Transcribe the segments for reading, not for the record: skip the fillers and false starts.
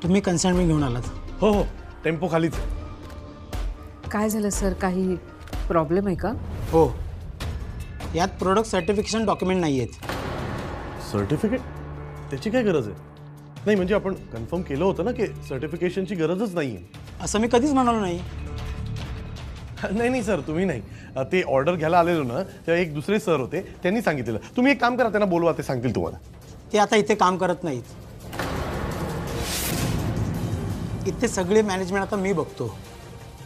तुम्ही कन्साइनमेंट घेऊन आलात? हो हो, टेम्पो खालीच आहे. काय झालं सर, काही प्रॉब्लेम आहे का? हो, यात प्रोडक्ट सर्टिफिकेशन डॉक्युमेंट नाही आहेत. सर्टिफिकेट? त्याची काय गरज आहे? नाही म्हणजे आपण कन्फर्म केलं होतं ना की सर्टिफिकेशनची गरजच नाही आहे. असं मी कधीच म्हणालो नाही. नाही नाही सर, तुम्ही नाही. ते ऑर्डर घ्यायला आलेलो ना, तेव्हा एक दुसरे सर होते, त्यांनी सांगितलेलं. तुम्ही एक काम करा, त्यांना बोलवा, ते सांगतील तुम्हाला. ते आता इथे काम करत नाहीत. इथे सगळे मॅनेजमेंट आता मी बघतो.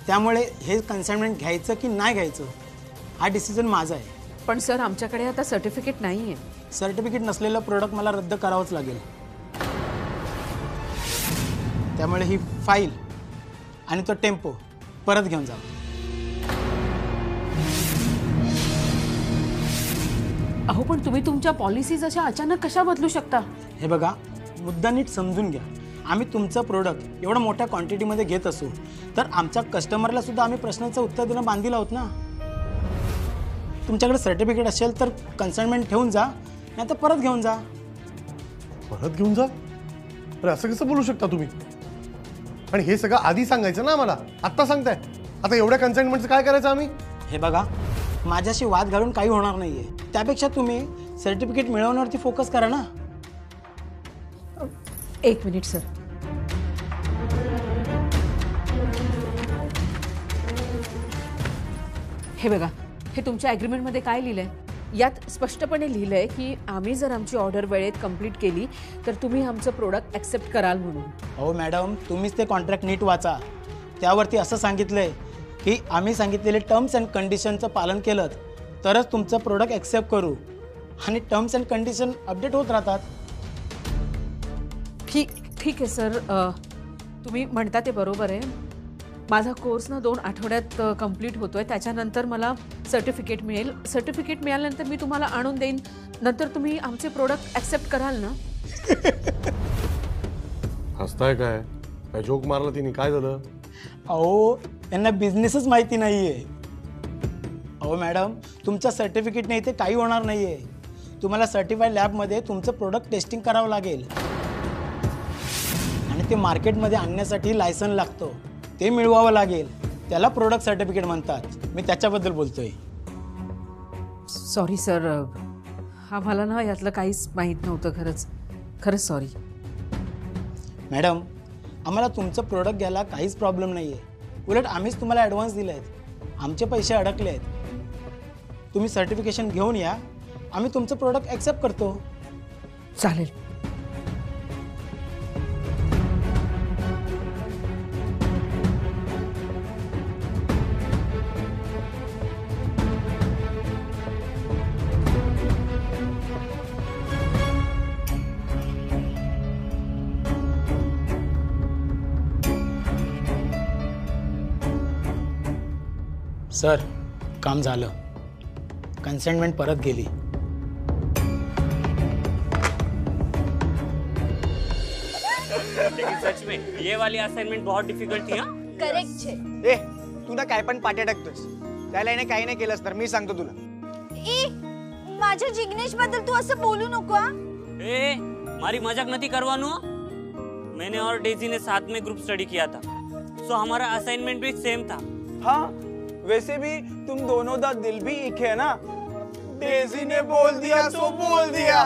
त्यामुळे हे कन्साइनमेंट घ्यायचं की नाही घ्यायचं हा डिसिजन माझा आहे. पण सर, आमच्याकडे आता सर्टिफिकेट नाही आहे. सर्टिफिकेट नसलेलं प्रोडक्ट मला रद्द करावंच लागेल. त्यामुळे ही फाईल आणि तो टेम्पो परत घेऊन जा. अहो, पण तुम्ही तुमच्या पॉलिसीज अशा अचानक कशा बदलू शकता? हे बघा, मुद्दा नीट समजून घ्या. आम्ही तुमचं प्रोडक्ट एवढं मोठ्या क्वांटिटीमध्ये घेत असू तर आमच्या कस्टमरला सुद्धा आम्ही प्रश्नाचं उत्तर देणं बांधील आहोत ना. तुमच्याकडे सर्टिफिकेट असेल तर कन्साइनमेंट ठेवून जा, नाही तर परत घेऊन जा. परत घेऊन जा? अरे असं कसं बोलू शकता तुम्ही? आणि हे सगळं आधी सांगायचं ना आम्हाला. आत्ता सांगताय. आता एवढ्या कन्साइनमेंटचं काय करायचं आम्ही? हे बघा, माझ्याशी वाद घालून काही होणार नाही आहे. त्यापेक्षा तुम्ही सर्टिफिकेट मिळवण्यावरती फोकस करा ना. एक मिनिट सर. हे बघा, हे तुमच्या ॲग्रीमेंटमध्ये काय लिहिलंय? यात स्पष्टपणे लिहिलंय की आम्ही जर आमची ऑर्डर वेळेत कंप्लीट केली तर तुम्ही आमचं प्रोडक्ट ॲक्सेप्ट कराल म्हणून. हो मॅडम, तुम्हीच ते कॉन्ट्रॅक्ट नीट वाचा. त्यावरती असं सांगितलंय की आम्ही सांगितलेले टर्म्स अँड कंडिशनचं पालन केलं तरच तुमचं प्रोडक्ट ॲक्सेप्ट करू. आणि टर्म्स अँड कंडिशन अपडेट होत राहतात. ठीक आहे सर, तुम्ही म्हणता ते बरोबर आहे. माझा कोर्स ना 2 आठवड्यात कंप्लीट होतोय. त्याच्यानंतर मला सर्टिफिकेट मिळेल. सर्टिफिकेट मिळाल्यानंतर मी तुम्हाला आणून देईन. नंतर तुम्ही आमचे प्रोडक्ट ॲक्सेप्ट कराल ना? हसताय काय? काय जोक मारला तिने? काय झालं? अहो, यांना बिझनेसच माहिती नाही आहे. अहो मॅडम, तुमच्या सर्टिफिकेटने इथे काही होणार नाही आहे. तुम्हाला सर्टिफाईड लॅबमध्ये तुमचं प्रोडक्ट टेस्टिंग करावं लागेल आणि ते मार्केटमध्ये आणण्यासाठी लायसन लागतो, ते मिळवावं लागेल. त्याला प्रोडक्ट सर्टिफिकेट म्हणतात. मी त्याच्याबद्दल बोलतोय. सॉरी सर, आम्हाला ना यातलं काहीच माहीत नव्हतं. खरंच सॉरी. मॅडम, आम्हाला तुमचं प्रोडक्ट घ्यायला काहीच प्रॉब्लेम नाही आहे. उलट आम्हीच तुम्हाला ॲडव्हान्स दिले आहेत. आमचे पैसे अडकले आहेत. तुम्ही सर्टिफिकेशन घेऊन या, आम्ही तुमचं प्रोडक्ट ॲक्सेप्ट करतो. चालेल. सर, काम झालं. कन्सेंटमेंट परत गेली. लेकिन सच में ये वाली असाइनमेंट बहुत डिफिकल्ट थी. हाँ, करेक्ट छे. ए, तू ना काय पण पाट्या टाकतोस. त्याला याने काही नाही केलंस तर मी सांगतो तुला. ए, माझ्या जिग्नेश बद्दल तू असं बोलू नको. ए, मारी मजाक नहीं करवानो. मैंने और डेजी ने साथ में ग्रुप स्टडी किया था, सो हमारा असाइनमेंट भी सेम था. हाँ, वैसे भी तुम दोनों दा दिल भी एक है ना. डेजी ने बोल दिया सो बोल दिया.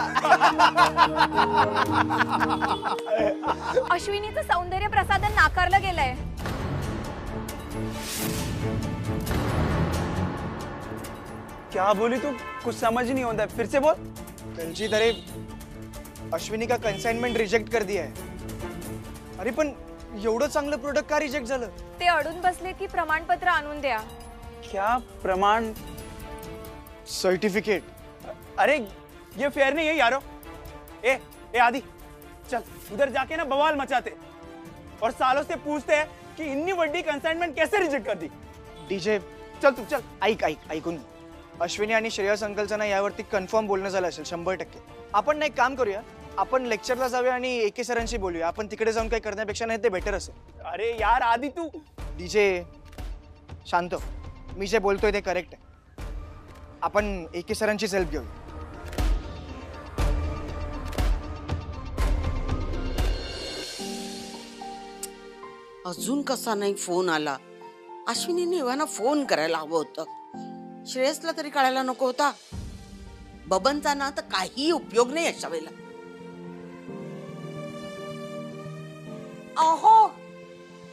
अश्विनीचं सौंदर्य प्रसाधन नाकारलं गेलंय. क्या बोली तू? कुछ समझ नहीं होता है. फिर से बोल. त्यांची तरह अश्विनी का कंसाइनमेंट रिजेक्ट कर दिया है. अरे पण एवढं चांगलं प्रोडक्ट का रिजेक्ट झालं? ते अडून बसले की प्रमाणपत्र आणून द्या. क्या प्रमाण? सर्टिफिकेट? अरे ये फेयर नहीं है यारो. ए आदि, चल उधर जाके ना बवाल मचाते और सालों से पूछते हैं कि इतनी बड़ी कंसाइनमेंट कैसे रिजेक्ट कर दी. डीजे, चल तू चल. ऐकून अश्विनी आणि श्रेयस अंकलचं ना यावरती कन्फर्म बोलणं झालं असेल 100%. आपण ना एक काम करूया, आपण लेक्चरला जाऊया आणि एके सरांशी बोलूया. आपण तिकडे जाऊन काही करण्यापेक्षा नाही ते बेटर असेल. अरे यार आदि तू. डीजे शांत. मी जे बोलतोय ते करेक्ट आहे. आपण एके सरांचीच हेल्प घेऊ. अजून कसा नाही फोन आला? अश्विनीने एव्हाना फोन करायला हवं होतं. श्रेयसला तरी कळायला नको होता. बबनचा ना तर काही उपयोग नाही अशा वेळेला. अहो,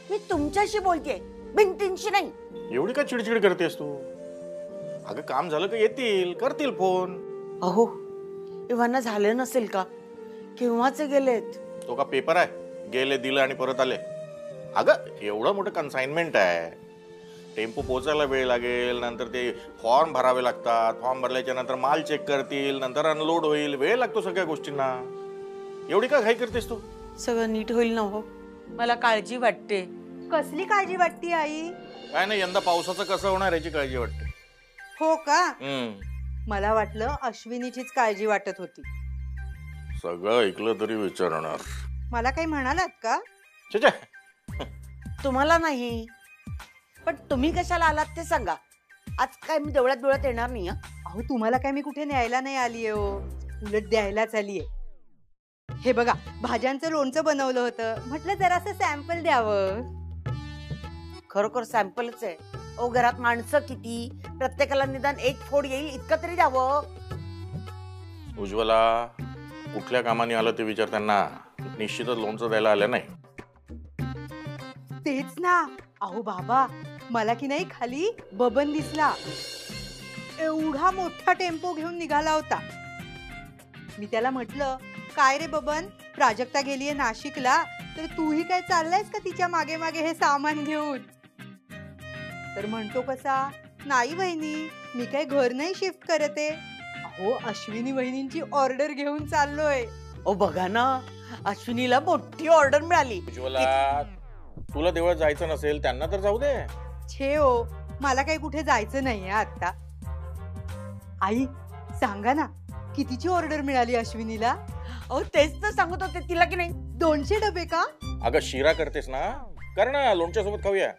मी तुमच्याशी बोलतेय, भिंतींशी नाही. एवढी का चिडचिड करतेस तू? अगं काम झालं का येतील, करतील फोन. अहो, एव्हाना झालं नसेल का? केव्हाचे गेलेत? तो का पेपर आहे, गेले दिलं आणि परत आले? अगं एवढं मोठं कन्साइनमेंट आहे, टेम्पो पोचायला वेळ लागेल, नंतर ते फॉर्म भरावे लागतात, फॉर्म भरल्याच्या नंतर माल चेक करतील, नंतर अनलोड होईल, वेळ लागतो सगळ्या गोष्टींना. एवढी का घाई करतेस तू? सगळं नीट होईल ना हो? मला काळजी वाटते. कसली काळजी वाटते आई? काय नाही, यंदा पावसाचं कसं होणार याची काळजी वाटते. हो का? मला वाटलं अश्विनीचीच काळजी वाटत होती. सगळं ऐकलं तरी विचारणार. मला काही म्हणालात का? छे, तुम्हाला नाही, पण तुम्ही कशाला आलात ते सांगा. आज काय मी देवळात डोळ्यात येणार नाही. अहो, तुम्हाला काय मी कुठे न्यायला नाही आलीये हो, उलट द्यायलाच आलीये. हे बघा, भाज्यांचं लोणचं बनवलं होतं, म्हटलं जरासं सॅम्पल द्यावं. खरोखर सॅम्पलच आहे. ओ, घरात माणसं किती, प्रत्येकाला निदान एक फोड येईल इतकं तरी द्यावं. उज्ज्वला, कुठल्या कामाने आलं ते विचार त्यांना. निश्चितच लोणचं द्यायला आलं नाही. तेच ना. अहो बाबा, मला की नाही खाली बबन दिसला. एवढा मोठा टेम्पो घेऊन निघाला होता. मी त्याला म्हटलं, काय रे बबन, प्राजक्ता गेलीये नाशिकला, तर तूही काय चाललायस का तिच्या मागे मागे हे सामान घेऊन? तर म्हणतो कसा, नाही वहिनी, मी काय घर नाही शिफ्ट करते. अहो, अश्विनी वहिनींची ऑर्डर घेऊन चाललोय. ओ बघा ना, अश्विनीला मोठी ऑर्डर मिळाली. उज्ज्वला, तुला देवळात जायचं नसेल, त्यांना तर जाऊ दे. छे हो, मला काही कुठे जायचं नाहीये आता. आई सांगा ना, कितीची ऑर्डर मिळाली अश्विनीला? अहो, तेच तर सांगत होते तिला की नाही. 200 डबे का? अगं शिरा करतेस ना, कर ना, लोणच्या सोबत खाऊया.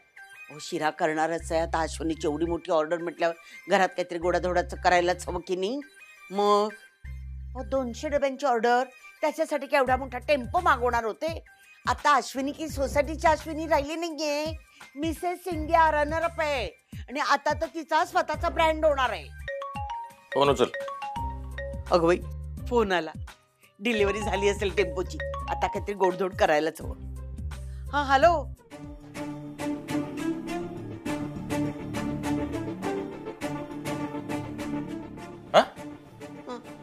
हो, शिरा करणारच आहे आता. अश्विनीची एवढी मोठी ऑर्डर म्हटल्यावर घरात काहीतरी गोडाधोडाचं करायलाच हवं की नाही. मग 200 डब्यांची ऑर्डर, त्याच्यासाठी काय एवढा मोठा टेम्पो मागवणार होते. आता अश्विनी की सोसायटीची अश्विनी राहिली नाहीये, मिसेस इंडिया रनर अप आहे. आणि आता तर तिचा स्वतःचा ब्रँड होणार आहे. फोन उचल. अगं बाई, फोन आला. डिलिव्हरी झाली असेल टेम्पोची, आता काहीतरी गोडधोड करायलाच हवं. हा, हॅलो.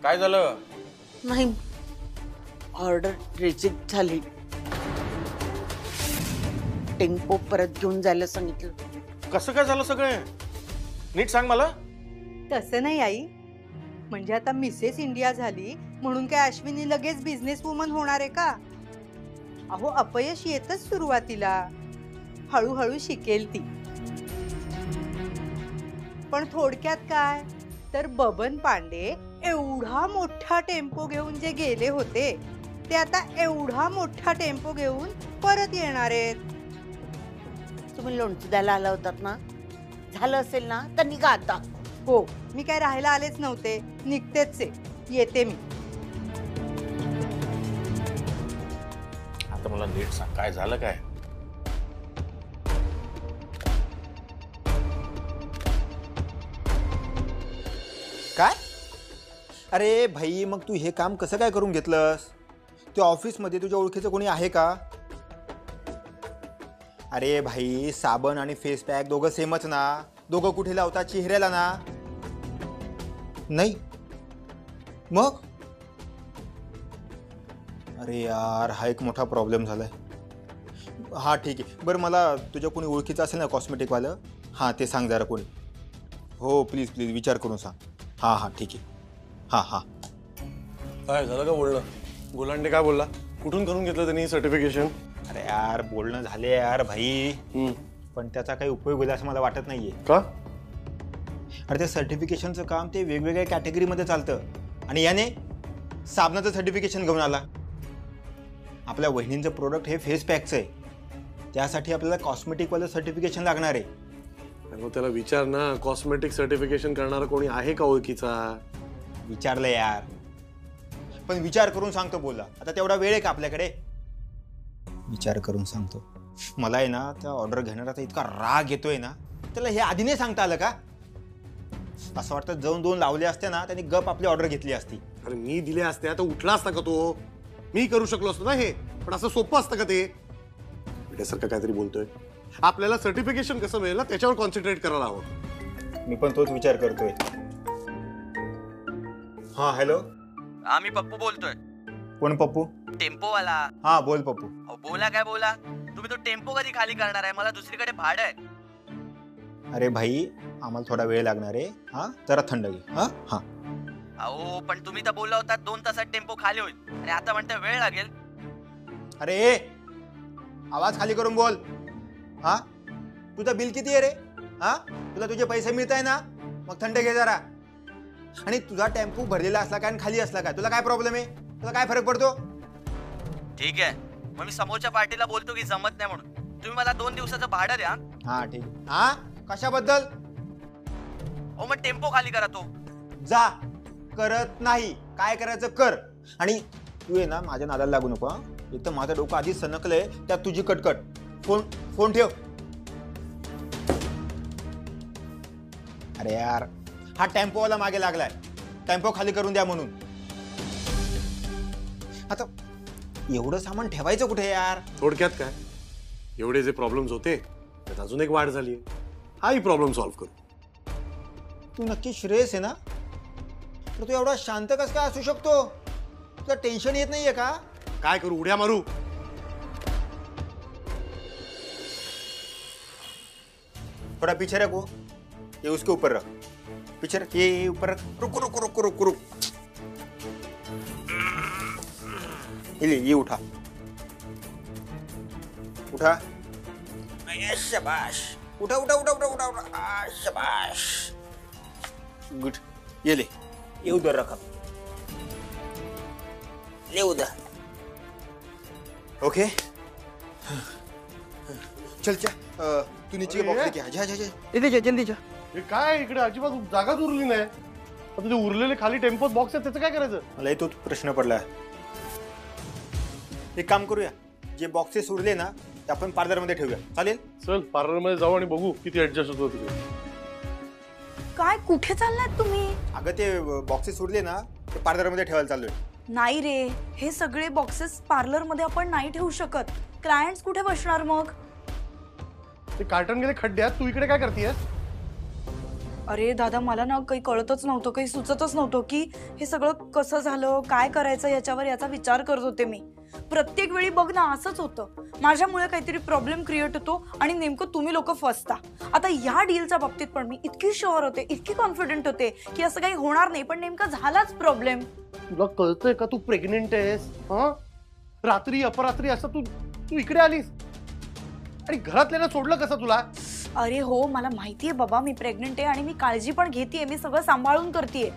काय झालं? नाही, ऑर्डर रिजेक्ट झाली. टेम्पो परत घेऊन जायला सांगितलं. कसं काय झालं सगळे? नीट सांग मला. तसं नाही आई, म्हणजे आता मिसेस इंडिया झाली म्हणून काय अश्विनी लगेच बिझनेस वुमन होणार आहे का? अहो, अपयश येतच सुरुवातीला, हळूहळू शिकेल ती. पण थोडक्यात काय, तर बबन पांडे एवढा मोठा टेम्पो घेऊन जे गेले होते, ते आता एवढा मोठा टेम्पो घेऊन परत येणार आहेत. तुम्ही लोणचं द्यायला आला होतात ना, झालं असेल ना तर निघा आता. हो, मी काय राहायला आलेच नव्हते, निघतेच आहे, येते मी. आता मला नीट सांग, काय झालं काय? काय? अरे भाई, मग तू हे काम कसं काय करून घेतलंस? त्या ऑफिसमध्ये तुझ्या ओळखीचं कोणी आहे का? अरे भाई, साबण आणि फेस पॅक दोघं सेमच ना? दोघं कुठे लावतात, चेहऱ्याला ना? नाही मग? अरे यार, हा एक मोठा प्रॉब्लेम झालाय. हां ठीक आहे, बरं मला तुझ्या कोणी ओळखीचं असेल ना कॉस्मेटिकवालं? हां, ते सांग जरा कोणी. हो प्लीज प्लीज विचार करून सांग. हां हां ठीक आहे. हां हां. काय झालं का बोलणं? गोलांडे काय बोलला? कुठून करून घेतलं त्यांनी सर्टिफिकेशन? अरे यार, बोलणं झाले यार भाई, पण त्याचा काही उपयोग होईल असं मला वाटत नाहीये. का? अरे ते सर्टिफिकेशनचं काम ते वेगवेगळ्या कॅटेगरीमध्ये चालतं, आणि याने साबणाचं सर्टिफिकेशन घेऊन आला. आपल्या वहिनींचं प्रोडक्ट हे फेस पॅकचं आहे, त्यासाठी आपल्याला कॉस्मेटिकवालं सर्टिफिकेशन लागणार आहे. मग त्याला विचार ना, कॉस्मेटिक सर्टिफिकेशन करणारा कोणी आहे का ओळखीचा? विचारलं यार, पण विचार करून सांगतो बोला. आता तेवढा वेळ आहे का आपल्याकडे? विचार करून सांगतो. मला आहे ना त्या ऑर्डर घेणाराचा इतका राग येतोय ना, त्याला हे आधी नाही सांगता आलं का? असं वाटतं जाऊन 2 लावले असते ना त्यांनी गप आपली ऑर्डर घेतली असती. अरे मी दिले असते आता उठला असता का तो? मी करू शकलो असतो ना हे, पण असं सोपं असतं का ते? बेट्यासारखं काहीतरी बोलतोय. आपल्याला सर्टिफिकेशन कसं मिळेल ना त्याच्यावर कॉन्सन्ट्रेट करायला हवं. मी पण तोच विचार करतोय. हा हॅलो, हा मी पप्पू बोलतोय. कोण पप्पू? टेम्पोवाला. हा बोल पप्पू. अहो बोला काय बोला. तुम्ही तो टेम्पो कधी खाली करणार आहे? मला दुसरीकडे भाडं आहे. अरे भाई आम्हाला थोडा वेळ लागणार आहे. हा जरा थंड घे. हा हा अहो पण तुम्ही तर बोलला होता 2 तासात टेम्पो खाली होईल आणि आता म्हणता वेळ लागेल. अरे आवाज खाली करून बोल. हा तुझं बिल किती आहे रे? हा तुला तुझे पैसे मिळत आहे ना? मग थंड घे जरा. आणि तुझा टेम्पो भरलेला असला काय आणि खाली असला काय, तुला काय प्रॉब्लेम आहे? तुला काय फरक पडतो? ठीक आहे मग मी समोरच्या पार्टीला बोलतो की जमत नाही म्हणून. तुम्ही मला 2 दिवसाचं भाडं द्या. हा ठीक आहे. हा कशाबद्दल? हो मग टेम्पो खाली करा तो. जा. करत नाही. काय करायचं कर. आणि तू आहे ना माझ्या नादाला लागू नको. एक तर माझं डोकं आधीच सनकलंय, त्यात तुझी कटकट. फोन ठेव. अरे यार हा टेम्पोवाला मागे लागलाय टेम्पो खाली करून द्या म्हणून. आता एवढं सामान ठेवायचं कुठे यार? थोडक्यात काय, एवढे जे प्रॉब्लेम्स होते त्यात अजून एक वाढ झाली. हाही प्रॉब्लेम सॉल्व्ह करू. तू नक्की श्रेयस आहे ना? तर तू एवढा शांत कसं काय असू शकतो? तुला टेन्शन येत नाहीये का? काय करू? उड्या मारू? थोड़ा पीछे रखो. ये उसके ऊपर रख. पीछे रख. ये ऊपर रख. रुक रुक रुक रुक रुक. ये उठा. उठा. शाबाश. उठा उठा उठा उठा उठा उठा. शाबाश. गुड. ये ले. ये उधर रखा. ले उधर. ओके. चल चल. तू नीचे के बॉक्स लेके आ. जा जा जा. जल्दी जा. हे काय इकडे अजिबात जागाच उरली नाही. आता ते उरलेले खाली टेम्पोत बॉक्स आहेत त्याचं काय करायचं? मला तो प्रश्न पडलाय. एक काम करूया, जे बॉक्सेस उरले ना ते आपण पार्लर मध्ये ठेवूया. चालेल? चल पार्लर मध्ये जाऊ आणि बघू किती ऍडजस्ट होतो तिथे. काय कुठे चाललात तुम्ही? अगं ते बॉक्सेस उरले ना ते पार्लर मध्ये ठेवायला चाललोय. नाही रे, हे सगळे बॉक्सेस पार्लर मध्ये आपण नाही ठेवू शकत. क्लायंट्स कुठे बसणार मग? ते कार्टन गेले खड्ड्यात. तू इकडे काय करतेयस? अरे दादा मला ना काही कळतच नव्हतं, काही सुचतच नव्हतं की हे सगळं कसं झालं, काय करायचं याचा विचार करत होते मी. प्रत्येक वेळी बघ ना असंच होतं. माझ्यामुळे काहीतरी प्रॉब्लेम क्रिएट होतो आणि नेमकं तुम्ही लोक फसता. आता या डीलच्या बाबतीत पण मी इतकी शुअर होते, इतकी कॉन्फिडंट होते की असं काही होणार नाही, पण नेमका झालाच प्रॉब्लेम. तुला कळतंय का तू प्रेग्नेंट आहेस? हा रात्री अपरात्री असं तू इकडे आलीस आणि घरातल्याला सोडलं कसं तुला? अरे हो मला माहितीये बाबा, मी प्रेग्नेंट आहे आणि मी काळजी पण घेतेय, मी सगळं सांभाळून करतेय.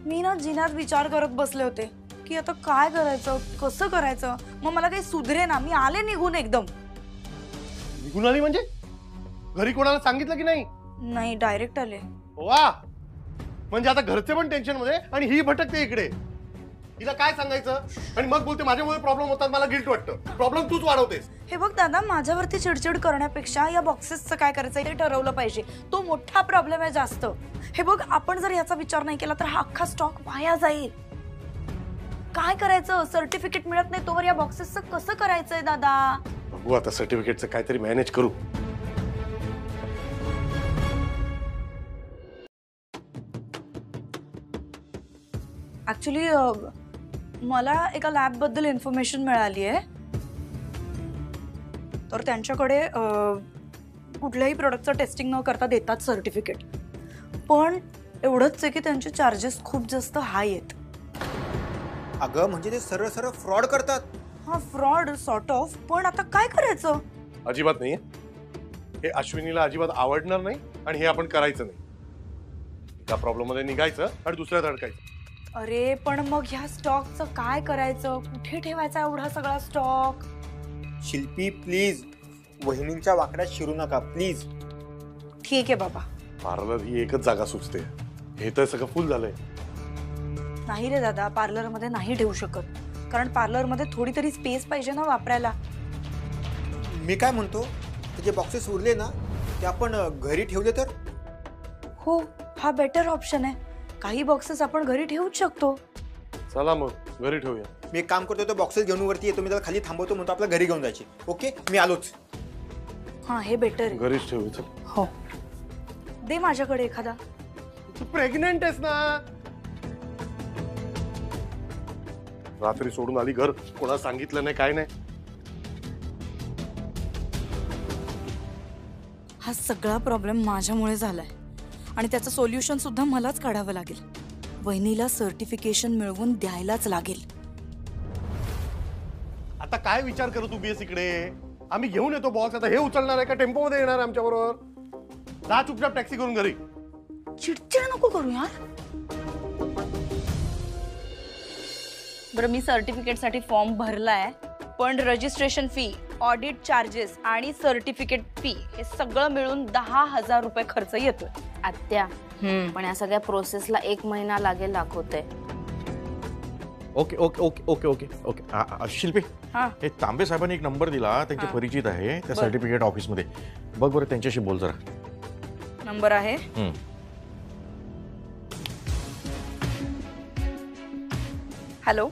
मी ना जिन्यात विचार करत बसले होते की आता काय करायचं, कसं करायचं. मग मला काही सुधरे ना, मी आले निघून एकदम. निघून आली म्हणजे? घरी कोणाला सांगितलं की नाही? नाही डायरेक्ट आले. वा, म्हणजे आता घरचे पण टेन्शन मध्ये आणि ही भटकते इकडे. तिला काय सांगायचं? आणि मग बोलते माझ्यामुळे प्रॉब्लेम होतात, मला गिल्ट वाटतं. प्रॉब्लेम तूच वाढवतेस. हे बघ दादा, माझ्यावरती चिडचिड करण्यापेक्षा या बॉक्सेसचं काय करायचं ते ठरवलं पाहिजे. तो मोठा प्रॉब्लेम आहे जास्त. हे बघ, आपण जर याचा विचार नाही केला तर हा अख्खा स्टॉक वाया जाईल. काय करायचं? सर्टिफिकेट मिळत नाही तोवर या बॉक्सेसचं कसं करायचंय दादा? बघू आता सर्टिफिकेटचं काहीतरी मॅनेज करू. ऍक्च्युली मला एका लॅब बद्दल इन्फॉर्मेशन मिळाली आहे. तर त्यांच्याकडे कुठल्याही प्रोडक्टचं टेस्टिंग न करता देतात सर्टिफिकेट. पण एवढंच आहे की त्यांचे चार्जेस खूप जास्त हाय आहेत. अगं म्हणजे ते सरळ सरळ फ्रॉड करतात. हा फ्रॉड सॉर्ट ऑफ. पण आता काय करायचं? अजिबात नाहीये हे. अश्विनीला अजिबात आवडणार नाही आणि हे आपण करायचं नाही. एका प्रॉब्लेम मध्ये निघायचं आणि दुसऱ्यात अडकायचं. अरे पण मग ह्या स्टॉकचं काय करायचं? कुठे ठेवायचा एवढा सगळा स्टॉक? शिल्पी प्लीज वहिनींच्या वाकड्यात शिरू नका प्लीज. ठीक आहे बाबा. पार्लर ही एकच जागा सुचते, हे तर सगळं फुल झालंय. नाही रे दादा, पार्लरमध्ये नाही ठेवू शकत, कारण पार्लरमध्ये थोडी तरी स्पेस पाहिजे ना वापरायला. मी काय म्हणतो, ते जे बॉक्सेस उरले ना ते आपण घरी ठेवले तर? हो, हा बेटर ऑप्शन आहे. काही बॉक्सेस आपण घरी ठेवूच शकतो. चला मग घरी ठेवूया. मी एक काम करतो, तो बॉक्सेस घेऊन वरती येतो, मी त्याला खाली थांबवतो, म्हणतो आपल्या घरी घेऊन जायची. ओके, मी आलोच. हा, हे बेटर आहे. घरीच ठेवूया. चल. हो, दे माझ्याकडे एखादा. तू प्रेग्नेंट आहेस ना. रात्री सोडून आली घर, कोणाला सांगितलं नाही, काय नाही. हा सगळा प्रॉब्लेम माझ्यामुळे झालाय आणि त्याचं सोल्युशन सुद्धा मलाच काढावं लागेल. वहिनीला सर्टिफिकेशन मिळवून द्यायलाच लागेल. आता काय विचार करत तू बीएस इकडे? आम्ही घेऊन येतो बॉक्स. आता हे उचलणार आहे का टेम्पो मध्ये येणार आमच्या बरोबर? जा चुपचाप टॅक्सी करून घरी. चिडचिड नको करू यार. बरं, मी सर्टिफिकेटसाठी फॉर्म भरलाय, पण रजिस्ट्रेशन फी, ऑडिट चार्जेस आणि सर्टिफिकेट फी हे सगळं मिळून 10,000 रुपये खर्च येतोय. आत्या, पण या सगळ्या प्रोसेसला 1 महिना लागेल दाखवते. Okay okay okay okay okay okay. Shilpi, हे तांबे साहेबांनी एक नंबर दिला, त्यांचे परिचित आहे त्या सर्टिफिकेट ऑफिसमध्ये. बघ बरं, त्यांच्याशी बोल जरा. नंबर आहे. हॅलो.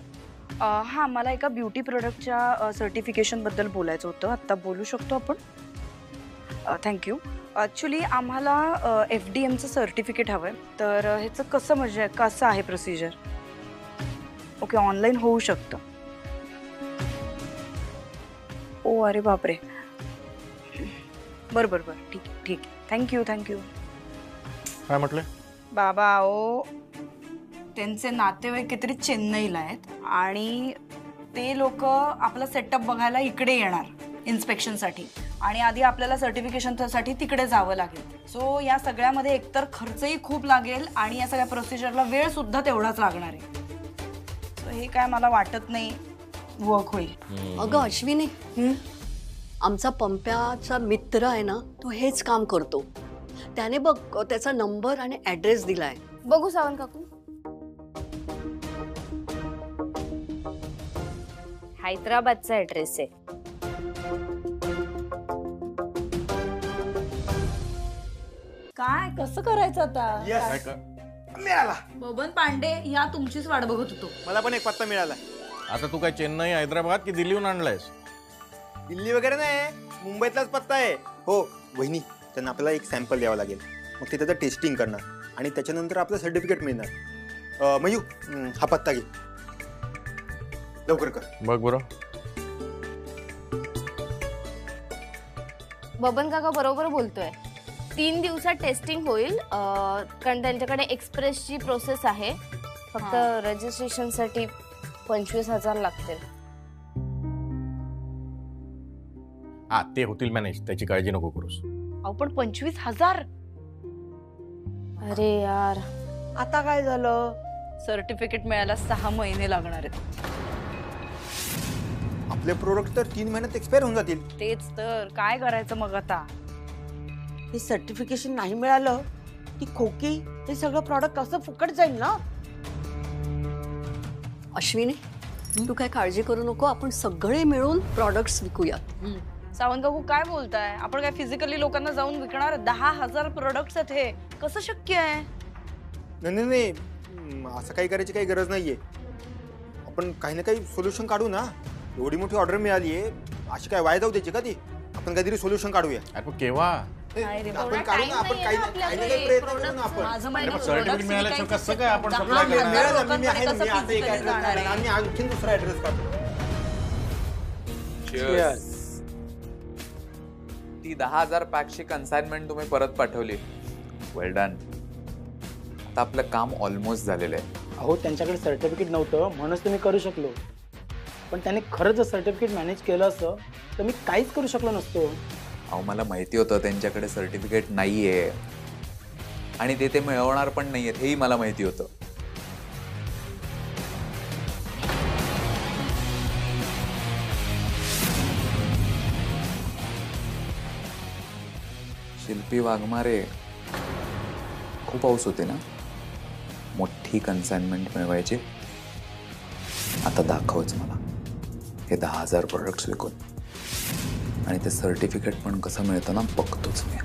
हां, मला एका ब्युटी प्रोडक्टच्या सर्टिफिकेशनबद्दल बोलायचं होतं. आत्ता बोलू शकतो आपण? थँक्यू. ॲक्च्युली आम्हाला FDMचं सर्टिफिकेट हवं आहे. तर ह्याचं कसं, म्हणजे कसं आहे प्रोसिजर? ओके, ऑनलाईन होऊ शकतं. ओ, अरे बापरे. बरं बरं बरं, ठीक आहे ठीक आहे. थँक्यू. काय म्हटलं? बाबा, ओ त्यांचे नातेवाईक काहीतरी चेन्नईला आहेत आणि ते लोक आपला सेटअप बघायला इकडे येणार इन्स्पेक्शनसाठी, आणि आधी आपल्याला सर्टिफिकेशनसाठी तिकडे जावं लागेल. सो या सगळ्यामध्ये एकतर खर्चही खूप लागेल आणि या सगळ्या प्रोसिजरला वेळ सुद्धा तेवढाच लागणार आहे. सो हे काय मला वाटत नाही वर्क होईल. अगं अश्विनी, आमचा पंप्याचा मित्र आहे ना, तो हेच काम करतो. त्याने बघ त्याचा नंबर आणि ॲड्रेस दिलाय. बघू सावंत काकू. हैदराबादचा ॲड्रेस आहे. काय कसं करायचं आता? मिळाला. बबन पांडे, या तुमचीच वाट बघत होतो. मला पण एक पत्ता मिळाला. आता तू काय चेन्नई, हैदराबाद की दिल्लीहून आणलायस? दिल्ली वगैरे नाही, मुंबईतलाच पत्ता आहे. हो वहिनी, त्यांना आपल्याला एक सॅम्पल द्यावं लागेल, मग ते त्याचं टेस्टिंग करणार आणि त्याच्यानंतर आपलं सर्टिफिकेट मिळणार. मयू, हा पत्ता घे, लवकर कर. बघ बरं. बबन काका बरोबर बोलतोय. 3 दिवसात टेस्टिंग होईल, कारण त्यांच्याकडे एक्सप्रेसची प्रोसेस आहे. फक्त रजिस्ट्रेशनसाठी 25,000 लागतील. हा, ते होतील मॅनेज, त्याची काळजी नको करूस. अहो, पण 25,000? अरे यार, आता काय झालं? सर्टिफिकेट मिळायला 6 महिने लागणार आहेत. आपले प्रोडक्ट तर 3 महिन्यात एक्सपायर होऊन जातील. तेच तर, काय करायचं मग आता? हे सर्टिफिकेशन नाही मिळालं ती खोकी, हे सगळं प्रॉडक्ट कसं फुकट जाईल ना. अश्विनी, तू काय काळजी करू नको, आपण सगळे मिळून प्रॉडक्ट्स विकूयात. सावंत काकू, काय बोलताय? आपण काय फिजिकली लोकांना जाऊन विकणार? 10,000 प्रोडक्ट्स आहेत, हे कसं शक्य आहे? नाही, असं काही करायची काही गरज नाहीये. आपण काही ना काही सोल्युशन काढू ना. एवढी मोठी ऑर्डर मिळाली आहे, अशी काय वाया जाऊ द्यायची का ती? आपण काहीतरी सोल्युशन काढूया. अरे केव्हा? आपण काढू ना, आपण काही ना काही प्रयत्न करू ना आपण. सर्टिफिकेट मिळाल्याचं कसं काय आपण सप्लाय करणार? मी आहे ना, मी आता एक ऍड्रेस काढणार आणि आणखीन दुसरा ऍड्रेस काढतो. ती 10,000 पॅकची कन्साइनमेंट तुम्ही परत पाठवली. वेल डन. आता आपलं काम ऑलमोस्ट झालेलं आहे. अहो, त्यांच्याकडे सर्टिफिकेट नव्हतं म्हणूनच तुम्ही करू शकलो, पण त्याने खरंच जर सर्टिफिकेट मॅनेज केलं असतं तर मी काहीच करू शकलो नसतो. अहो, मला माहिती होतं त्यांच्याकडे सर्टिफिकेट नाही आहे आणि ते मिळवणार पण नाही आहेत, हेही मला माहिती होतं. शिल्पी वाघमारे, खूप हौस होते ना मोठी कन्साइनमेंट मिळवायची. आता दाखवच मला हे 10,000 प्रोडक्ट्स विकून. आणि ते सर्टिफिकेट पण कसं मिळतं ना बघतोच मी.